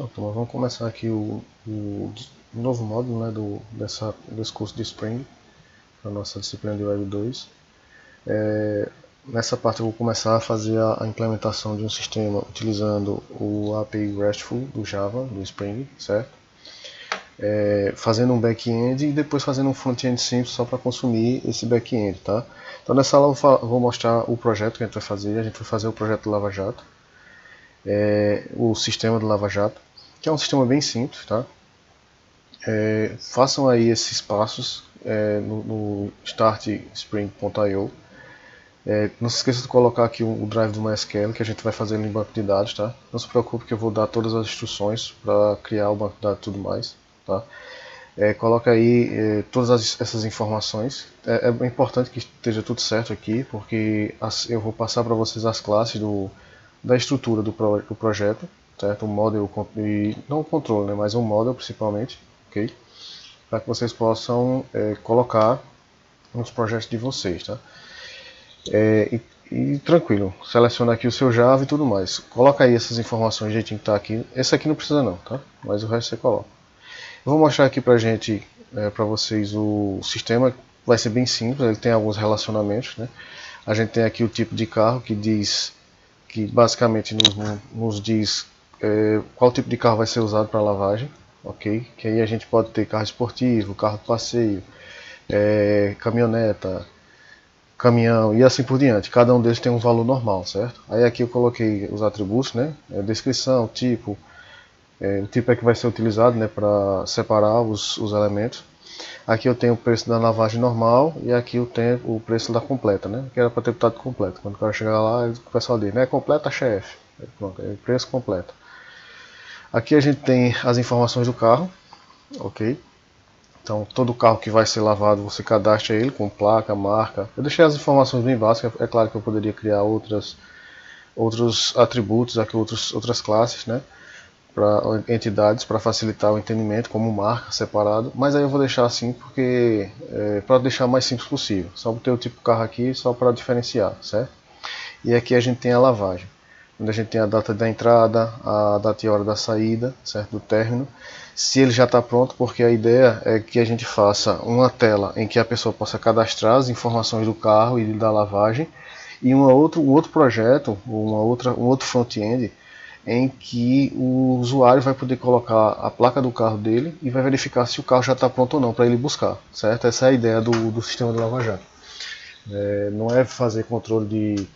Então, vamos começar aqui o novo módulo, né, desse curso de Spring, a nossa disciplina de Web 2. Nessa parte eu vou começar a fazer a implementação de um sistema utilizando o API RESTful do Java, do Spring, certo? Fazendo um back-end e depois fazendo um front-end simples só para consumir esse back-end, tá? Então nessa aula eu vou mostrar o projeto que a gente vai fazer o projeto do Lava Jato, o sistema do Lava Jato, que é um sistema bem simples, tá? Façam aí esses passos no startspring.io. Não se esqueça de colocar aqui o drive do MySQL que a gente vai fazer em banco de dados, tá? Não se preocupe que eu vou dar todas as instruções para criar o banco de dados e tudo mais, tá? Coloca aí todas essas informações. É importante que esteja tudo certo aqui, porque eu vou passar para vocês as classes da estrutura do projeto, certo? O model, e não o controle, né, mas o model principalmente, ok? Para que vocês possam colocar nos projetos de vocês, tá? E tranquilo, seleciona aqui o seu Java e tudo mais. Coloca aí essas informações, jeitinho que está aqui. Esse aqui não precisa não, tá? Mas o resto você coloca. Eu vou mostrar aqui para vocês o sistema. Vai ser bem simples, ele tem alguns relacionamentos, né? A gente tem aqui o tipo de carro que basicamente nos diz qual tipo de carro vai ser usado para lavagem, ok? Que aí a gente pode ter carro esportivo, carro de passeio, caminhoneta, caminhão e assim por diante. Cada um deles tem um valor normal, certo? Aí aqui eu coloquei os atributos, né? Descrição, tipo, o tipo é que vai ser utilizado, né, para separar os elementos. Aqui eu tenho o preço da lavagem normal e aqui eu tenho o preço da completa, né? Que era para ter botado completa. Quando o cara chegar lá, o pessoal diz, né? Completa, chefe. Pronto, é o preço completo. Aqui a gente tem as informações do carro, ok? Então todo carro que vai ser lavado você cadastra ele com placa, marca. Eu deixei as informações bem básicas, é claro que eu poderia criar outros atributos, aqui outras classes, né? Para entidades para facilitar o entendimento, como marca separado, mas aí eu vou deixar assim porque para deixar mais simples possível, só ter o tipo de carro aqui só para diferenciar, certo? E aqui a gente tem a lavagem, onde a gente tem a data da entrada, a data e hora da saída, certo? Do término, se ele já está pronto, porque a ideia é que a gente faça uma tela em que a pessoa possa cadastrar as informações do carro e da lavagem, e um outro projeto, um outro front-end em que o usuário vai poder colocar a placa do carro dele e vai verificar se o carro já está pronto ou não para ele buscar, certo? Essa é a ideia do sistema do Lava Jato. Não é fazer controle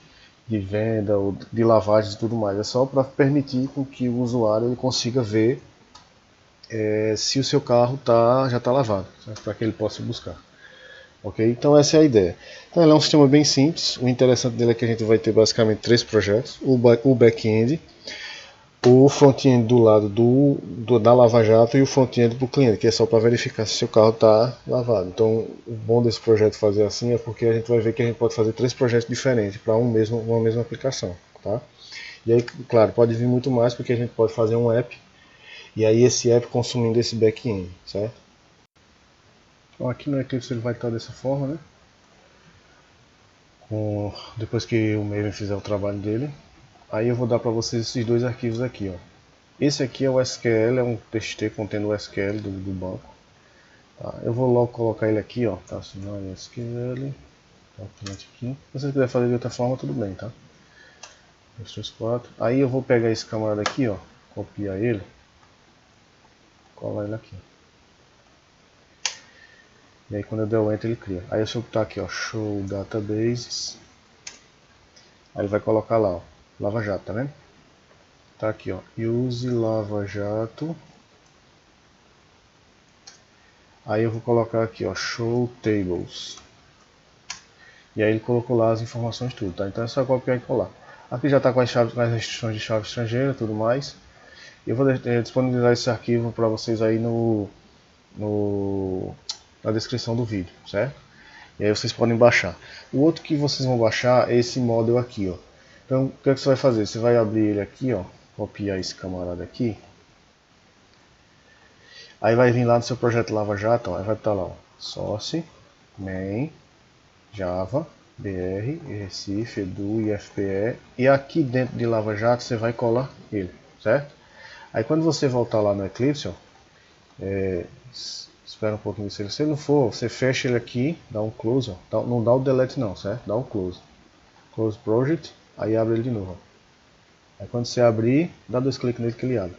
de venda ou de lavagens e tudo mais, é só para permitir com que o usuário ele consiga ver se o seu carro já está lavado, para que ele possa buscar. Okay? Então essa é a ideia. Então ele é um sistema bem simples, o interessante dele é que a gente vai ter basicamente 3 projetos, o back-end, o front-end do lado da Lava Jato e o front-end para o cliente, que é só para verificar se seu carro está lavado. Então o bom desse projeto fazer assim é porque a gente vai ver que a gente pode fazer 3 projetos diferentes para uma mesma aplicação, tá? E aí, claro, pode vir muito mais porque a gente pode fazer um app e aí esse app consumindo esse back-end, certo? Então aqui no Eclipse ele vai estar dessa forma, né? Depois que o Maven fizer o trabalho dele, aí eu vou dar para vocês esses 2 arquivos aqui, ó. Esse aqui é o SQL, é um TXT contendo o SQL do banco. Tá, eu vou logo colocar ele aqui, ó. Tá, SQL. Aqui. Se você quiser fazer de outra forma, tudo bem, tá? 2, 3, 4. Aí eu vou pegar esse camarada aqui, ó. Copiar ele. Colar ele aqui. E aí quando eu der o Enter ele cria. Aí eu botar aqui, ó. Show Databases. Aí ele vai colocar lá, ó. Lava Jato, tá vendo? Tá aqui, ó. Use Lava Jato. Aí eu vou colocar aqui, ó, Show Tables. E aí ele colocou lá as informações tudo, tá? Então é só copiar e colar. Aqui já está com as restrições de chave estrangeira e tudo mais. Eu vou disponibilizar esse arquivo para vocês aí na descrição do vídeo, certo? E aí vocês podem baixar. O outro que vocês vão baixar é esse model aqui, ó. Então o que você vai fazer? Você vai abrir ele aqui, ó. Copiar esse camarada aqui. Aí vai vir lá no seu projeto Lava Jato, ó, aí vai estar lá, ó, source, main, java, br, Recife, edu, IFPE, e aqui dentro de Lava Jato você vai colar ele, certo? Aí quando você voltar lá no Eclipse, ó, espera um pouquinho, se ele não for, você fecha ele aqui, dá um close, ó, não dá o delete não, certo? Dá um close. Close project, aí abre ele de novo. Ó. Aí quando você abrir, dá 2 cliques nele que ele abre.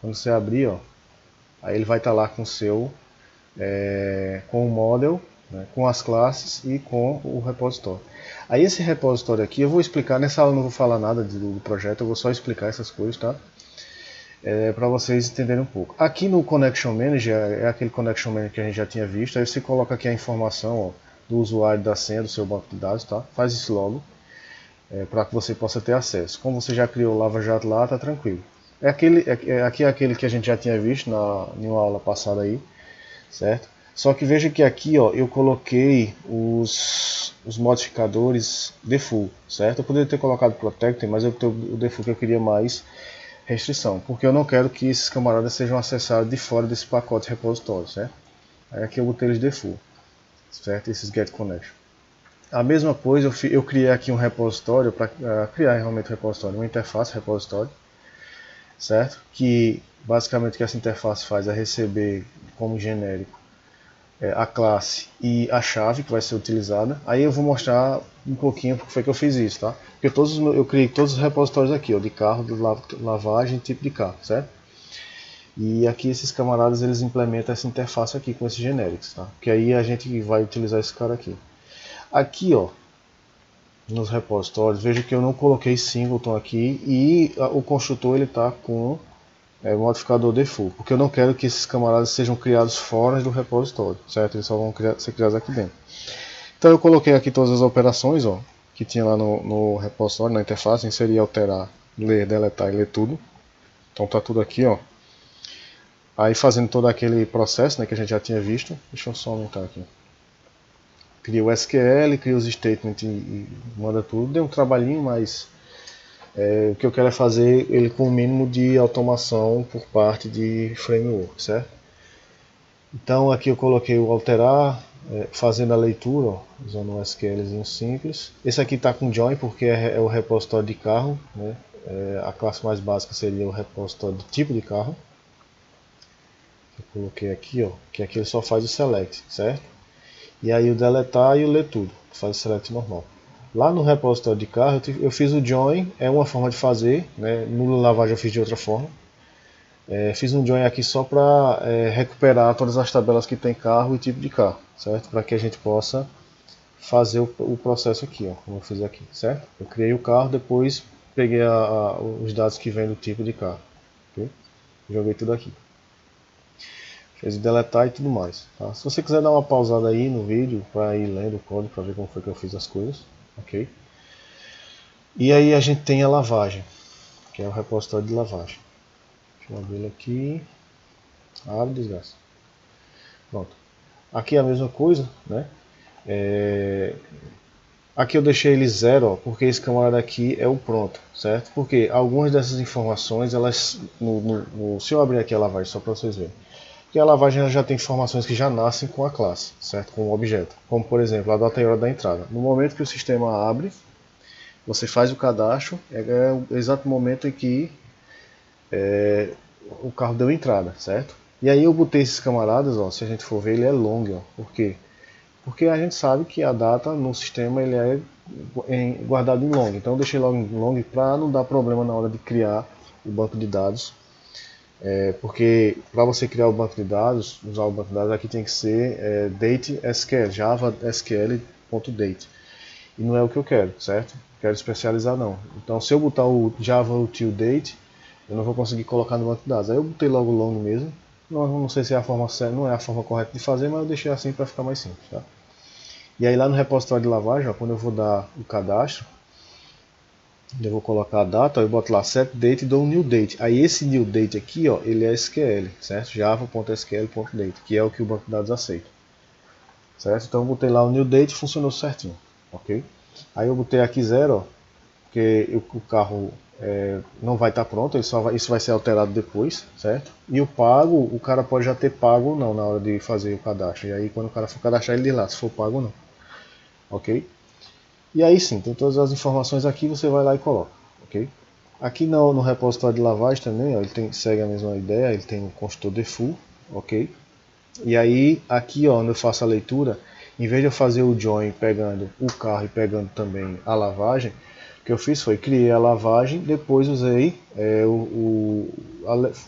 Quando você abrir, ó, aí ele vai estar lá com o seu, com o model, né, com as classes e com o repositório. Aí esse repositório aqui, eu vou explicar, nessa aula eu não vou falar nada do projeto, eu vou só explicar essas coisas, tá? Para vocês entenderem um pouco. Aqui no Connection Manager, é aquele Connection Manager que a gente já tinha visto, aí você coloca aqui a informação, ó, do usuário, da senha do seu banco de dados, tá? Faz isso logo, para que você possa ter acesso. Como você já criou o Lava Jato lá, tá tranquilo. Aqui é aquele que a gente já tinha visto em uma aula passada aí, certo? Só que veja que aqui, ó, eu coloquei os modificadores default, certo? Eu poderia ter colocado protected, mas o default que eu queria mais restrição, porque eu não quero que esses camaradas sejam acessados de fora desse pacote de repositório, certo? Aí aqui eu botei eles default, certo? Esses get connection. A mesma coisa, eu criei aqui um repositório para criar realmente um repositório, uma interface repositório, certo? Que basicamente o que essa interface faz é receber como genérico a classe e a chave que vai ser utilizada. Aí eu vou mostrar um pouquinho porque foi que eu fiz isso, tá? Porque eu criei todos os repositórios aqui, ó, de carro, de lavagem, tipo de carro, certo? E aqui esses camaradas eles implementam essa interface aqui com esses genéricos, tá? Que aí a gente vai utilizar esse cara aqui. Aqui, ó, nos repositórios, veja que eu não coloquei singleton aqui e o construtor ele tá com o modificador default, porque eu não quero que esses camaradas sejam criados fora do repositório, certo? Eles só vão ser criados aqui dentro. Então eu coloquei aqui todas as operações, ó, que tinha lá no repositório, na interface, inserir, alterar, ler, deletar e ler tudo. Então tá tudo aqui, ó. Aí fazendo todo aquele processo, né, que a gente já tinha visto. Deixa eu só aumentar aqui. Cria o SQL, cria os statements e manda tudo. Deu um trabalhinho, mas o que eu quero é fazer ele com o mínimo de automação por parte de framework, certo? Então aqui eu coloquei o alterar, fazendo a leitura, ó, usando um SQLzinho simples. Esse aqui está com join porque é o repositório de carro, né? A classe mais básica seria o repositório de tipo de carro. Eu coloquei aqui, ó, que aqui ele só faz o select, certo? E aí o deletar e o ler tudo, faz o select normal. Lá no repositório de carro eu fiz o join, é uma forma de fazer, né? No lavagem eu fiz de outra forma. Fiz um join aqui só para recuperar todas as tabelas que tem carro e tipo de carro, certo? Para que a gente possa fazer o processo aqui, ó, como eu fiz aqui, certo? Eu criei o carro, depois peguei os dados que vem do tipo de carro, okay? Joguei tudo aqui. Fez o deletar e tudo mais, tá? Se você quiser dar uma pausada aí no vídeo para ir lendo o código para ver como foi que eu fiz as coisas, ok? E aí a gente tem a lavagem, que é o repositório de lavagem. Deixa eu abrir ele aqui. Abre, desgraça. Pronto. Aqui é a mesma coisa, né? Aqui eu deixei ele zero, ó, porque esse camarada aqui é o pronto, certo? Porque algumas dessas informações, elas, se eu abrir aqui a lavagem só para vocês verem, porque a lavagem já tem informações que já nascem com a classe, certo? Com o objeto. Como por exemplo, a data e hora da entrada. No momento que o sistema abre, você faz o cadastro, é o exato momento em que o carro deu entrada, certo? E aí eu botei esses camaradas, ó, se a gente for ver, ele é long, ó. Por quê? Porque a gente sabe que a data no sistema ele é guardado em long. Então eu deixei logo em long para não dar problema na hora de criar o banco de dados. Porque para você criar o banco de dados, usar o banco de dados, aqui tem que ser date SQL, java SQL.date. E não é o que eu quero, certo? Quero especializar não. Então se eu botar o java util date, eu não vou conseguir colocar no banco de dados. Aí eu botei logo long mesmo. Não sei se é a forma certa, não é a forma correta de fazer, mas eu deixei assim para ficar mais simples, tá? E aí lá no repositório de lavagem, ó, quando eu vou dar o cadastro, eu vou colocar a data, eu boto lá set date e dou um new date. Aí esse new date aqui, ó, ele é SQL, certo? java.sql.date, que é o que o banco de dados aceita, certo? Então eu botei lá o new date e funcionou certinho, ok? Aí eu botei aqui 0, ó, porque o carro não vai estar pronto, isso vai ser alterado depois, certo? E o pago, o cara pode já ter pago ou não na hora de fazer o cadastro. E aí quando o cara for cadastrar, ele diz lá se for pago ou não, ok? E aí sim, tem todas as informações aqui, você vai lá e coloca, ok? Aqui no repositório de lavagem também, ó, ele segue a mesma ideia, ele tem um construtor default, ok? E aí aqui ó, onde eu faço a leitura, em vez de eu fazer o join pegando o carro e pegando também a lavagem, o que eu fiz foi criei a lavagem, depois usei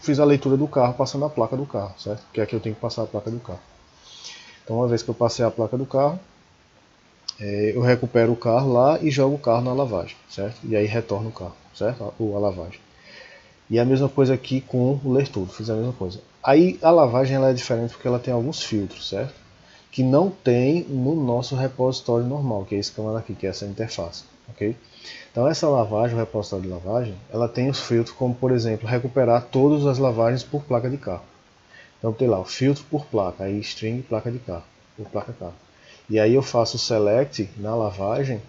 fiz a leitura do carro passando a placa do carro, certo? Porque aqui eu tenho que passar a placa do carro. Então uma vez que eu passei a placa do carro, eu recupero o carro lá e jogo o carro na lavagem, certo? E aí retorno o carro, certo? A lavagem. E a mesma coisa aqui com o ler tudo, fiz a mesma coisa. Aí a lavagem ela é diferente porque ela tem alguns filtros, certo? Que não tem no nosso repositório normal, que é esse camarada aqui, que é essa interface, ok? Então essa lavagem, o repositório de lavagem, ela tem os filtros como, por exemplo, recuperar todas as lavagens por placa de carro. Então tem lá o filtro por placa, aí string placa de carro, por placa carro. E aí eu faço o select na lavagem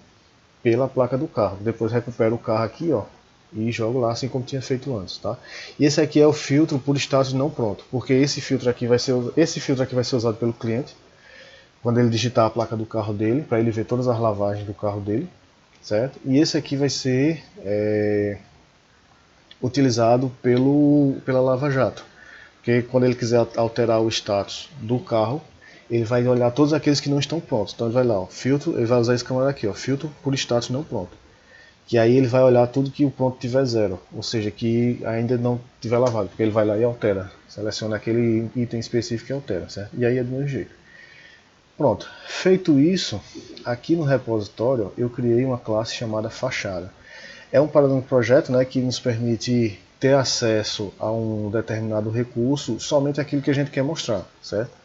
pela placa do carro. Depois recupero o carro aqui, ó, e jogo lá assim como tinha feito antes, tá? E esse aqui é o filtro por status não pronto, porque esse filtro aqui vai ser usado pelo cliente quando ele digitar a placa do carro dele, para ele ver todas as lavagens do carro dele, certo? E esse aqui vai ser utilizado pela Lava Jato, porque quando ele quiser alterar o status do carro, ele vai olhar todos aqueles que não estão prontos. Então ele vai lá, ó, filtro, ele vai usar esse camarada aqui, ó, filtro por status não pronto. Que aí ele vai olhar tudo que o pronto tiver zero, ou seja, que ainda não tiver lavado, porque ele vai lá e altera, seleciona aquele item específico e altera, certo? E aí é do mesmo jeito. Pronto, feito isso, aqui no repositório eu criei uma classe chamada fachada. É um padrão de projeto, né, que nos permite ter acesso a um determinado recurso, somente aquilo que a gente quer mostrar, certo?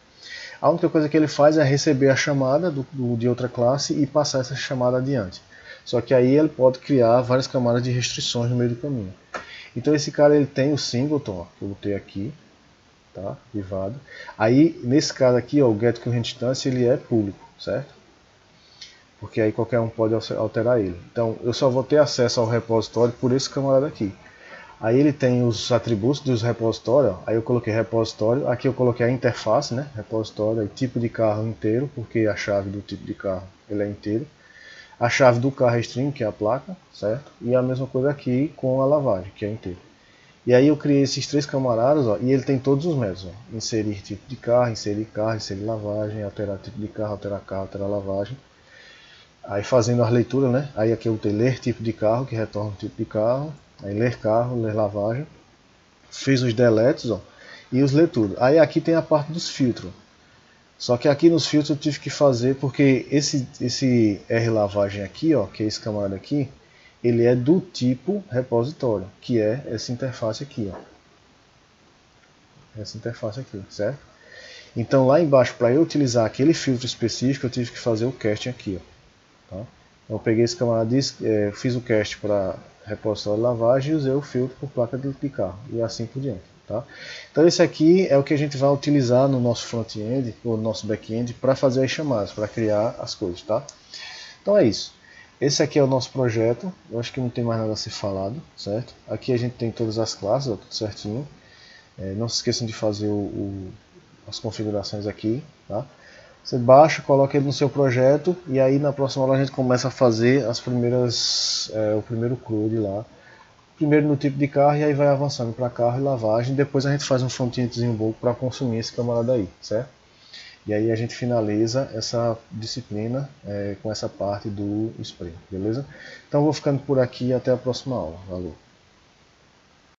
A única coisa que ele faz é receber a chamada de outra classe e passar essa chamada adiante. Só que aí ele pode criar várias camadas de restrições no meio do caminho. Então esse cara ele tem o singleton, ó, que eu botei aqui, tá? Privado. Aí nesse caso aqui, ó, o getCurrentInstance ele é público, certo? Porque aí qualquer um pode alterar ele. Então eu só vou ter acesso ao repositório por esse camarada aqui. Aí ele tem os atributos dos repositórios, aí eu coloquei repositório, aqui eu coloquei a interface, né? Repositório, aí tipo de carro inteiro, porque a chave do tipo de carro ele é inteiro. A chave do carro é string, que é a placa, certo? E a mesma coisa aqui com a lavagem, que é inteiro. E aí eu criei esses três camaradas, ó, e ele tem todos os métodos, ó. Inserir tipo de carro, inserir lavagem, alterar tipo de carro, alterar lavagem. Aí fazendo as leituras, né? Aí aqui eu botei ler tipo de carro, que retorna o tipo de carro. Aí ler carro, ler lavagem. Fiz os deletes, ó, e os ler tudo. Aí aqui tem a parte dos filtros. Só que aqui nos filtros eu tive que fazer, porque esse R lavagem aqui, ó, que é esse camarada aqui, ele é do tipo repositório, que é essa interface aqui, ó. Essa interface aqui, certo? Então lá embaixo, para eu utilizar aquele filtro específico, eu tive que fazer o casting aqui, ó. Tá? Então eu peguei esse camarada, fiz o cast para repositório de lavagem e usei o filtro por placa de carro, e assim por diante. Tá? Então esse aqui é o que a gente vai utilizar no nosso front-end ou no nosso back-end para fazer as chamadas, para criar as coisas. Tá? Então é isso. Esse aqui é o nosso projeto, eu acho que não tem mais nada a ser falado, certo? Aqui a gente tem todas as classes, ó, tudo certinho. Não se esqueçam de fazer as configurações aqui. Tá? Você baixa, coloca ele no seu projeto e aí na próxima aula a gente começa a fazer o primeiro CRUD lá. Primeiro no tipo de carro e aí vai avançando para carro e lavagem. Depois a gente faz um front-endzinho bom para consumir esse camarada aí, certo? E aí a gente finaliza essa disciplina com essa parte do Spring, beleza? Então eu vou ficando por aqui, até a próxima aula. Valeu!